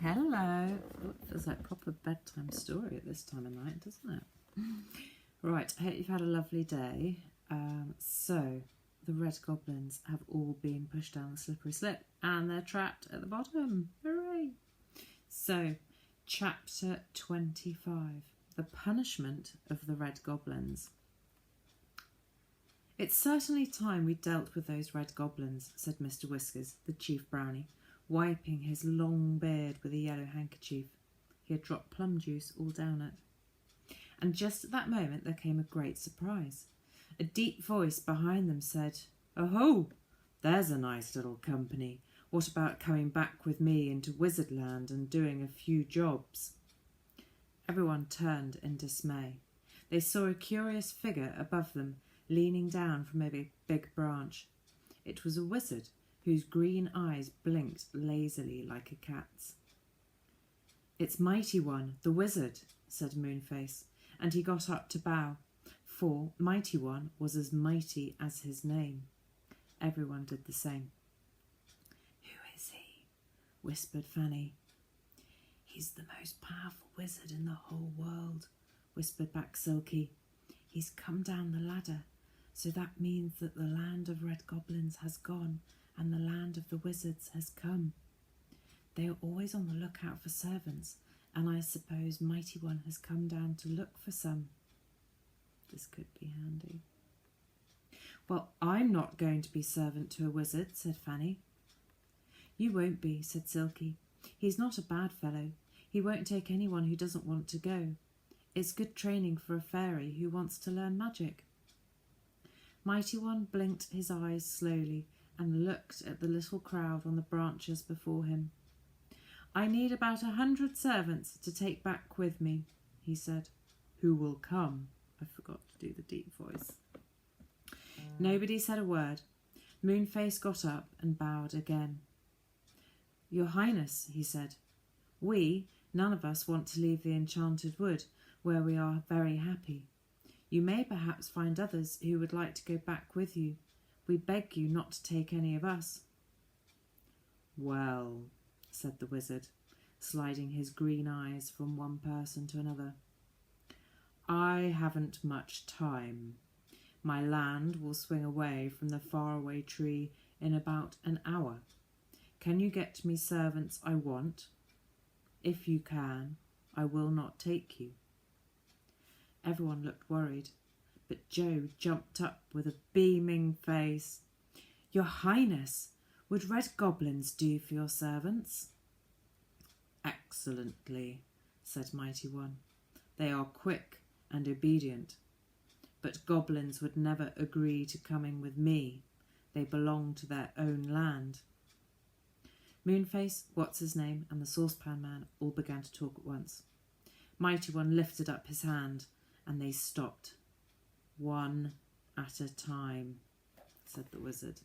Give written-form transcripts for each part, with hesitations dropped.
Hello. Oh, it feels like proper bedtime story at this time of night, doesn't it? Right, I hope you've had a lovely day. So, the red goblins have all been pushed down the slippery slip and they're trapped at the bottom. Hooray! So, chapter 25. The punishment of the red goblins. It's certainly time we dealt with those red goblins, said Mr. Whiskers, the chief brownie, wiping his long beard with a yellow handkerchief. He had dropped plum juice all down it. And just at that moment there came a great surprise. A deep voice behind them said, "Oh-ho! There's a nice little company. What about coming back with me into Wizardland and doing a few jobs?" Everyone turned in dismay. They saw a curious figure above them, leaning down from a big branch. It was a wizard, whose green eyes blinked lazily like a cat's. "It's Mighty One, the wizard," said Moonface, and he got up to bow, for Mighty One was as mighty as his name. Everyone did the same. "Who is he?" whispered Fanny. "He's the most powerful wizard in the whole world," whispered back Silky. "He's come down the ladder, so that means that the land of red goblins has gone and the land of the wizards has come. They are always on the lookout for servants, and I suppose Mighty One has come down to look for some. This could be handy." "Well, I'm not going to be servant to a wizard," said Fanny. "You won't be," said Silky. "He's not a bad fellow. He won't take anyone who doesn't want to go. It's good training for a fairy who wants to learn magic." Mighty One blinked his eyes slowly and looked at the little crowd on the branches before him. "I need about 100 servants to take back with me," he said. "Who will come?" I forgot to do the deep voice. Nobody said a word. Moonface got up and bowed again. "Your Highness," he said, none of us want to leave the Enchanted Wood, where we are very happy. You may perhaps find others who would like to go back with you. We beg you not to take any of us." "Well," said the wizard, sliding his green eyes from one person to another, "I haven't much time. My land will swing away from the faraway tree in about an hour. Can you get me servants I want? If you can, I will not take you." Everyone looked worried, but Joe jumped up with a beaming face. "Your Highness, would red goblins do for your servants?" "Excellently," said Mighty One. "They are quick and obedient. But goblins would never agree to coming with me. They belong to their own land." Moonface, What's-His-Name, and the Saucepan Man all began to talk at once. Mighty One lifted up his hand, and they stopped. "One at a time," said the wizard.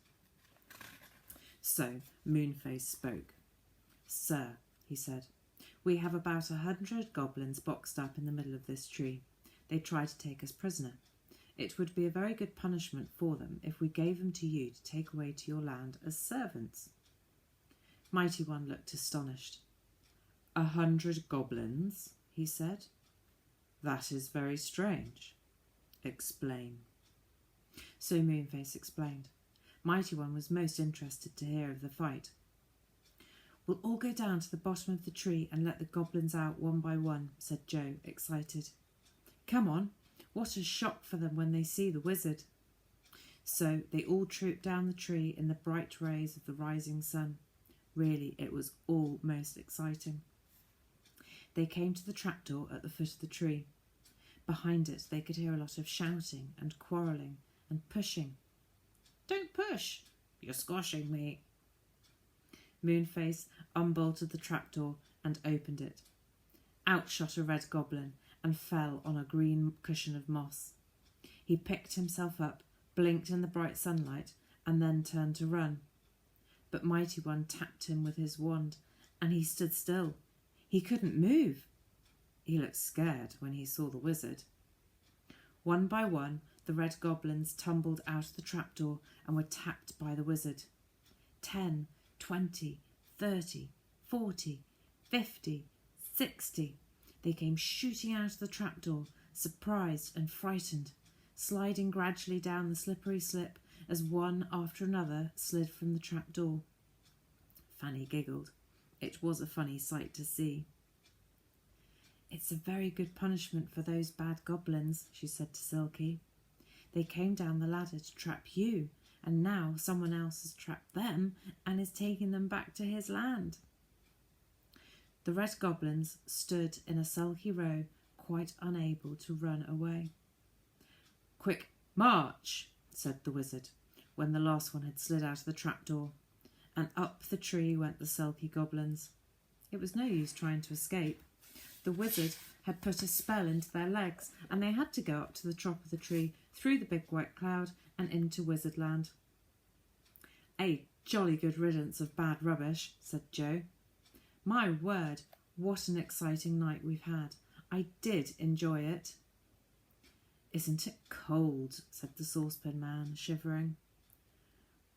So Moonface spoke. "Sir," he said, "we have about 100 goblins boxed up in the middle of this tree. They try to take us prisoner. It would be a very good punishment for them if we gave them to you to take away to your land as servants." Mighty One looked astonished. 100 goblins, he said. "That is very strange. Explain." So Moonface explained. Mighty One was most interested to hear of the fight. "We'll all go down to the bottom of the tree and let the goblins out one by one," said Joe, excited. "Come on, what a shock for them when they see the wizard." So they all trooped down the tree in the bright rays of the rising sun. Really, it was all most exciting. They came to the trapdoor at the foot of the tree. Behind it they could hear a lot of shouting and quarrelling and pushing. "Don't push! You're squashing me!" Moonface unbolted the trapdoor and opened it. Out shot a red goblin and fell on a green cushion of moss. He picked himself up, blinked in the bright sunlight, and then turned to run. But Mighty One tapped him with his wand, and he stood still. He couldn't move. He looked scared when he saw the wizard. One by one, the red goblins tumbled out of the trapdoor and were tapped by the wizard. 10, 20, 30, 40, 50, 60. They came shooting out of the trapdoor, surprised and frightened, sliding gradually down the slippery slip as one after another slid from the trapdoor. Fanny giggled. It was a funny sight to see. "It's a very good punishment for those bad goblins," she said to Silky. "They came down the ladder to trap you, and now someone else has trapped them and is taking them back to his land." The red goblins stood in a sulky row, quite unable to run away. "Quick, march!" said the wizard, when the last one had slid out of the trapdoor, and up the tree went the sulky goblins. It was no use trying to escape. The wizard had put a spell into their legs, and they had to go up to the top of the tree, through the big white cloud, and into Wizardland. "A jolly good riddance of bad rubbish," said Joe. "My word, what an exciting night we've had. I did enjoy it." "Isn't it cold?" said the saucepan man, shivering.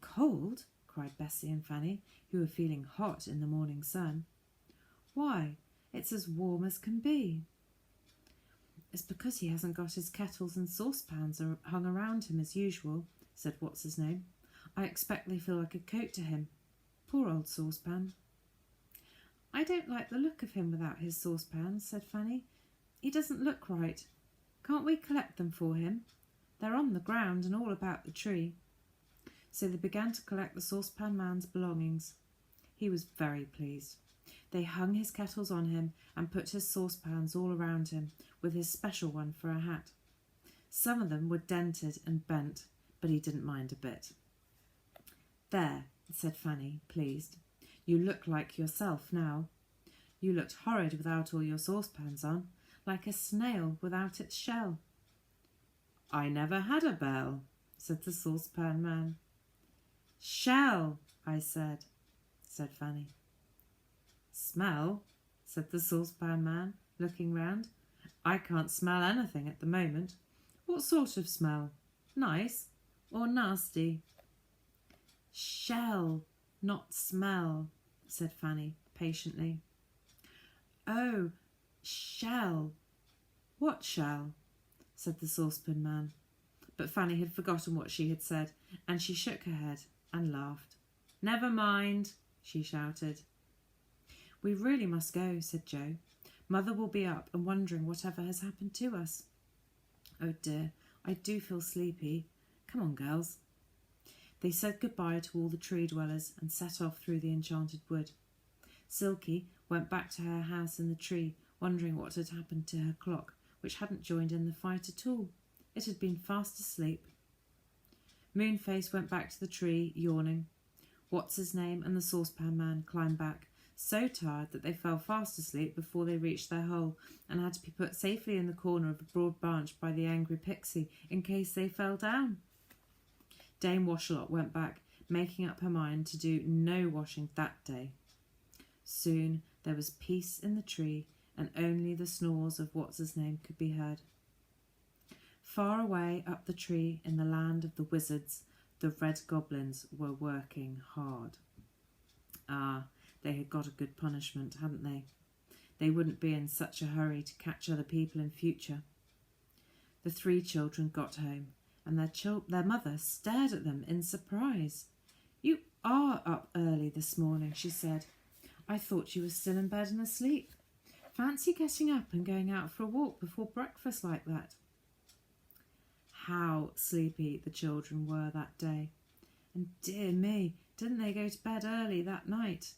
"Cold?" cried Bessie and Fanny, who were feeling hot in the morning sun. "Why, it's as warm as can be." "It's because he hasn't got his kettles and saucepans hung around him as usual," said What's-his-name. "I expect they feel like a coat to him. Poor old saucepan." "I don't like the look of him without his saucepans," said Fanny. "He doesn't look right. Can't we collect them for him? They're on the ground and all about the tree." So they began to collect the saucepan man's belongings. He was very pleased. They hung his kettles on him and put his saucepans all around him, with his special one for a hat. Some of them were dented and bent, but he didn't mind a bit. "There," said Fanny, pleased. "You look like yourself now. You looked horrid without all your saucepans on, like a snail without its shell." "I never had a bell," said the saucepan man. "Shell, I said," said Fanny. "Smell?" said the saucepan man, looking round. "I can't smell anything at the moment. What sort of smell? Nice or nasty?" "Shell, not smell," said Fanny, patiently. "Oh, shell. What shell?" said the saucepan man. But Fanny had forgotten what she had said, and she shook her head and laughed. "Never mind," she shouted. "We really must go," said Joe. "Mother will be up and wondering whatever has happened to us." "Oh dear, I do feel sleepy. Come on, girls." They said goodbye to all the tree dwellers and set off through the enchanted wood. Silky went back to her house in the tree, wondering what had happened to her clock, which hadn't joined in the fight at all. It had been fast asleep. Moonface went back to the tree, yawning. What's-his-name and the saucepan man climbed back, so tired that they fell fast asleep before they reached their hole, and had to be put safely in the corner of a broad branch by the angry pixie in case they fell down. Dame Washalot went back, making up her mind to do no washing that day. Soon there was peace in the tree, and only the snores of What's-his-name could be heard. Far away up the tree in the land of the wizards, the red goblins were working hard. Ah, they had got a good punishment, hadn't they? They wouldn't be in such a hurry to catch other people in future. The three children got home, and their mother stared at them in surprise. "You are up early this morning," she said. "I thought you were still in bed and asleep. Fancy getting up and going out for a walk before breakfast like that." How sleepy the children were that day. And dear me, didn't they go to bed early that night?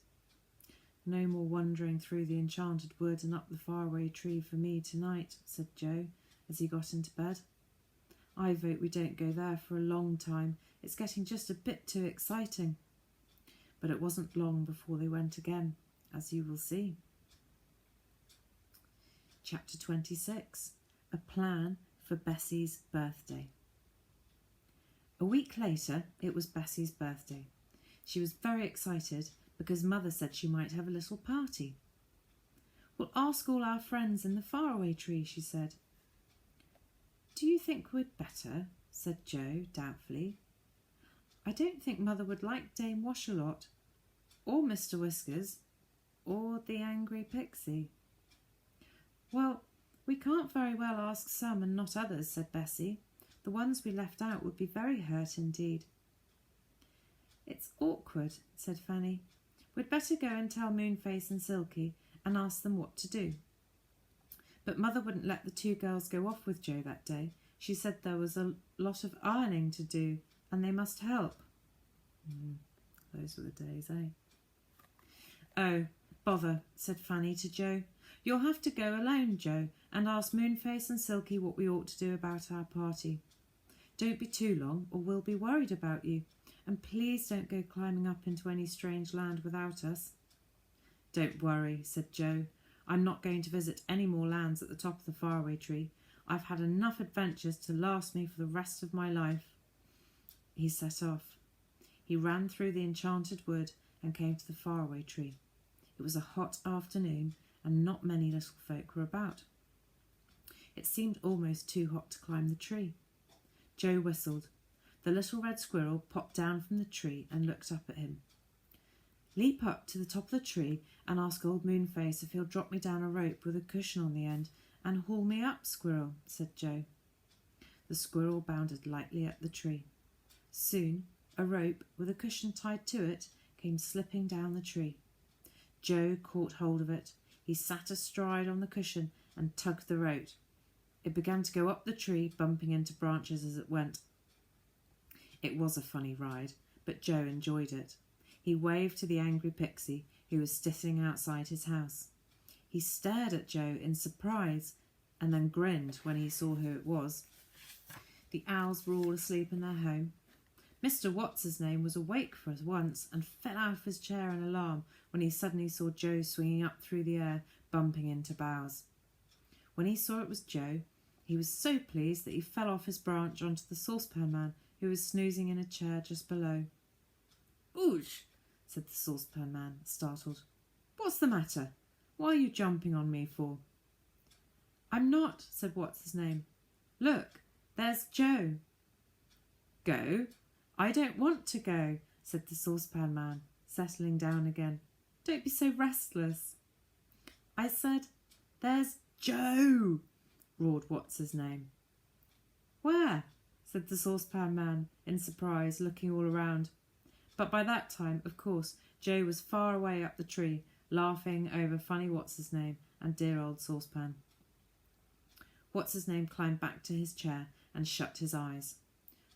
"No more wandering through the enchanted wood and up the faraway tree for me tonight," said Joe, as he got into bed. "I vote we don't go there for a long time. It's getting just a bit too exciting." But it wasn't long before they went again, as you will see. Chapter 26. A Plan for Bessie's Birthday. A week later, it was Bessie's birthday. She was very excited because Mother said she might have a little party. "We'll ask all our friends in the faraway tree," she said. "Do you think we'd better?" said Joe doubtfully. "I don't think Mother would like Dame Washalot or Mr. Whiskers." or the angry pixie? Well, we can't very well ask some and not others, said Bessie. The ones we left out would be very hurt indeed. It's awkward, said Fanny. We'd better go and tell Moonface and Silky and ask them what to do. But Mother wouldn't let the two girls go off with Joe that day. She said there was a lot of ironing to do and they must help. Those were the days, eh? Oh, bother, said Fanny to Joe. You'll have to go alone, Joe, and ask Moonface and Silky what we ought to do about our party. Don't be too long, or we'll be worried about you. And please don't go climbing up into any strange land without us. Don't worry, said Joe. I'm not going to visit any more lands at the top of the faraway tree. I've had enough adventures to last me for the rest of my life. He set off. He ran through the enchanted wood and came to the faraway tree. It was a hot afternoon, and not many little folk were about. It seemed almost too hot to climb the tree. Joe whistled. The little red squirrel popped down from the tree and looked up at him. Leap up to the top of the tree and ask old Moonface if he'll drop me down a rope with a cushion on the end and haul me up, squirrel, said Joe. The squirrel bounded lightly up the tree. Soon a rope with a cushion tied to it came slipping down the tree. Joe caught hold of it. He sat astride on the cushion and tugged the rope. It began to go up the tree, bumping into branches as it went. It was a funny ride, but Joe enjoyed it. He waved to the angry pixie, who was sitting outside his house. He stared at Joe in surprise and then grinned when he saw who it was. The owls were all asleep in their home. Mr. What's-his-name was awake for once and fell out of his chair in alarm when he suddenly saw Joe swinging up through the air, bumping into boughs. When he saw it was Joe, he was so pleased that he fell off his branch onto the saucepan man, who was snoozing in a chair just below. "Oosh," said the saucepan man, startled. "What's the matter? What are you jumping on me for?" "I'm not," said What's-his-name. "Look, there's Joe." "Go? I don't want to go," said the saucepan man, settling down again. "Don't be so restless." "I said, there's Joe," roared What's-his-name. "Where?" said the saucepan man in surprise, looking all around. But by that time, of course, Joe was far away up the tree, laughing over funny What's-his-name and dear old saucepan. What's-his-name climbed back to his chair and shut his eyes.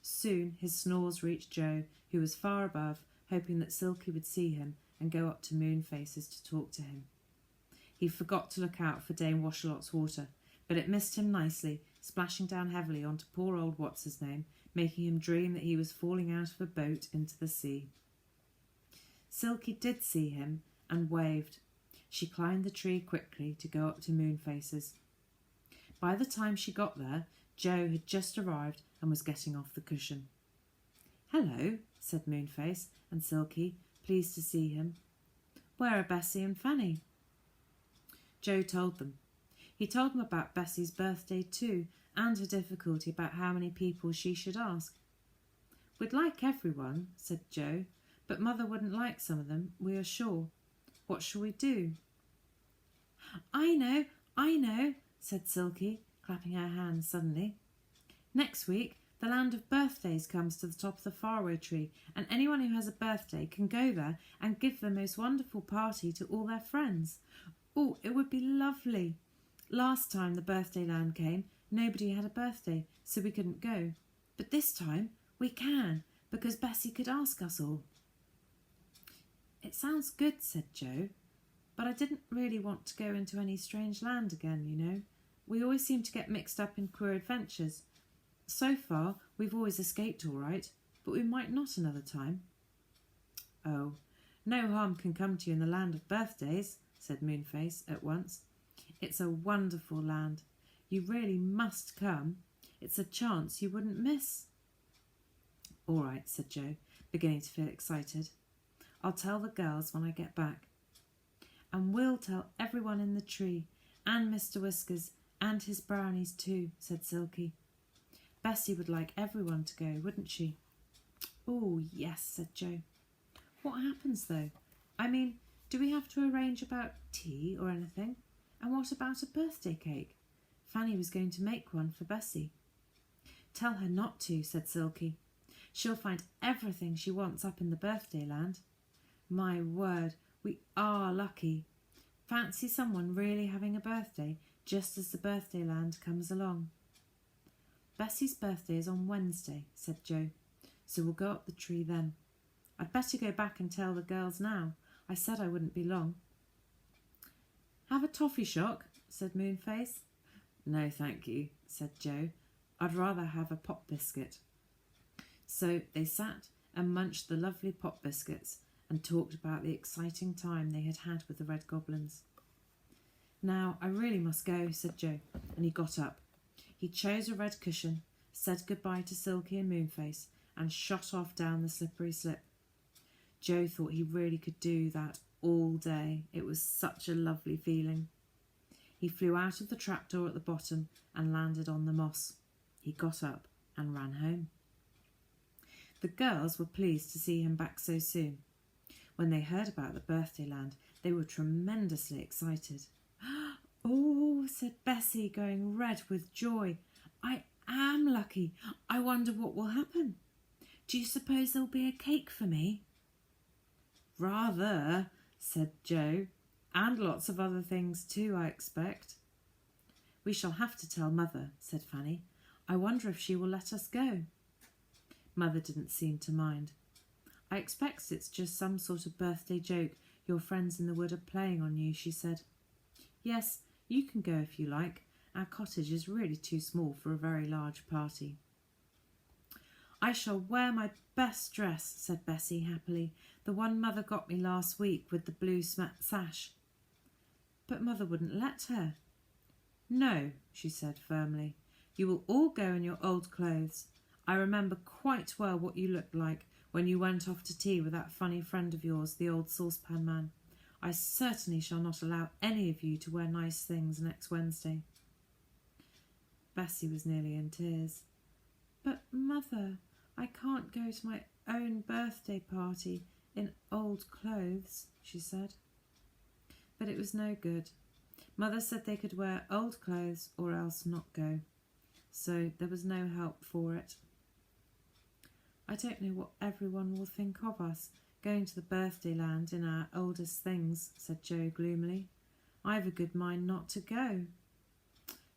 Soon his snores reached Joe, who was far above, hoping that Silky would see him and go up to Moonface's to talk to him. He forgot to look out for Dame Washalot's water, but it missed him nicely, splashing down heavily onto poor old What's-his-name, making him dream that he was falling out of a boat into the sea. Silky did see him and waved. She climbed the tree quickly to go up to Moonface's. By the time she got there, Joe had just arrived and was getting off the cushion. "Hello," said Moonface and Silky, pleased to see him. "Where are Bessie and Fanny?" Joe told them. He told them about Bessie's birthday too, and her difficulty about how many people she should ask. "We'd like everyone," said Joe, "but Mother wouldn't like some of them, we are sure. What shall we do?" I know, said Silky, clapping her hands suddenly. "Next week, the land of birthdays comes to the top of the faraway tree, and anyone who has a birthday can go there and give the most wonderful party to all their friends. Oh, it would be lovely. Last time the birthday land came, nobody had a birthday, so we couldn't go. But this time we can, because Bessie could ask us all." "It sounds good," said Joe, "but I didn't really want to go into any strange land again, you know. We always seem to get mixed up in queer adventures. So far, we've always escaped all right, but we might not another time." "Oh, no harm can come to you in the land of birthdays," said Moonface at once. "It's a wonderful land. You really must come. It's a chance you wouldn't miss." "All right," said Joe, beginning to feel excited. "I'll tell the girls when I get back." "And we'll tell everyone in the tree, and Mr. Whiskers, and his brownies too," said Silky. "Bessie would like everyone to go, wouldn't she?" "Oh, yes," said Joe. "What happens, though? I mean, Do we have to arrange about tea or anything? And what about a birthday cake? Fanny was going to make one for Bessie. Tell her not to, said Silky. She'll find everything she wants up in the birthday land. My word, we are lucky. Fancy someone really having a birthday just as the birthday land comes along. Bessie's birthday is on Wednesday, said Joe, so we'll go up the tree then. I'd better go back and tell the girls now. I said I wouldn't be long. Have a toffee shock, said Moonface. No, thank you, said Joe. I'd rather have a pop biscuit. So they sat and munched the lovely pop biscuits and talked about the exciting time they had had with the Red Goblins. Now, I really must go, said Joe, and he got up. He chose a red cushion, said goodbye to Silky and Moonface, and shot off down the slippery slip. Joe thought he really could do that all day. It was such a lovely feeling. He flew out of the trapdoor at the bottom and landed on the moss. He got up and ran home. The girls were pleased to see him back so soon. When they heard about the birthday land, they were tremendously excited. Oh, said Bessie, going red with joy. I am lucky. I wonder what will happen. Do you suppose there'll be a cake for me? Rather, said Joe, and lots of other things too, I expect. We shall have to tell Mother, said Fanny. I wonder if she will let us go. Mother didn't seem to mind. I expect it's just some sort of birthday joke your friends in the wood are playing on you, she said. Yes, you can go if you like. Our cottage is really too small for a very large party. I shall wear my best dress, said Bessie happily, the one Mother got me last week with the blue sash. But Mother wouldn't let her. No, she said firmly. You will all go in your old clothes. I remember quite well what you looked like when you went off to tea with that funny friend of yours, the old saucepan man. I certainly shall not allow any of you to wear nice things next Wednesday. Bessie was nearly in tears. But, Mother, I can't go to my own birthday party in old clothes, she said. But it was no good. Mother said they could wear old clothes or else not go. So there was no help for it. I don't know what everyone will think of us, going to the birthday land in our oldest things, said Joe gloomily. I've a good mind not to go.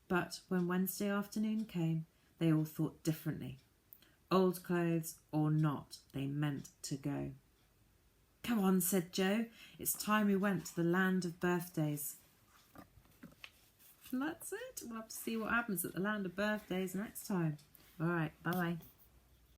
But when Wednesday afternoon came, they all thought differently. Old clothes or not, they meant to go. Come on, said Joe. It's time we went to the land of birthdays. And that's it. We'll have to see what happens at the land of birthdays next time. All right, bye-bye.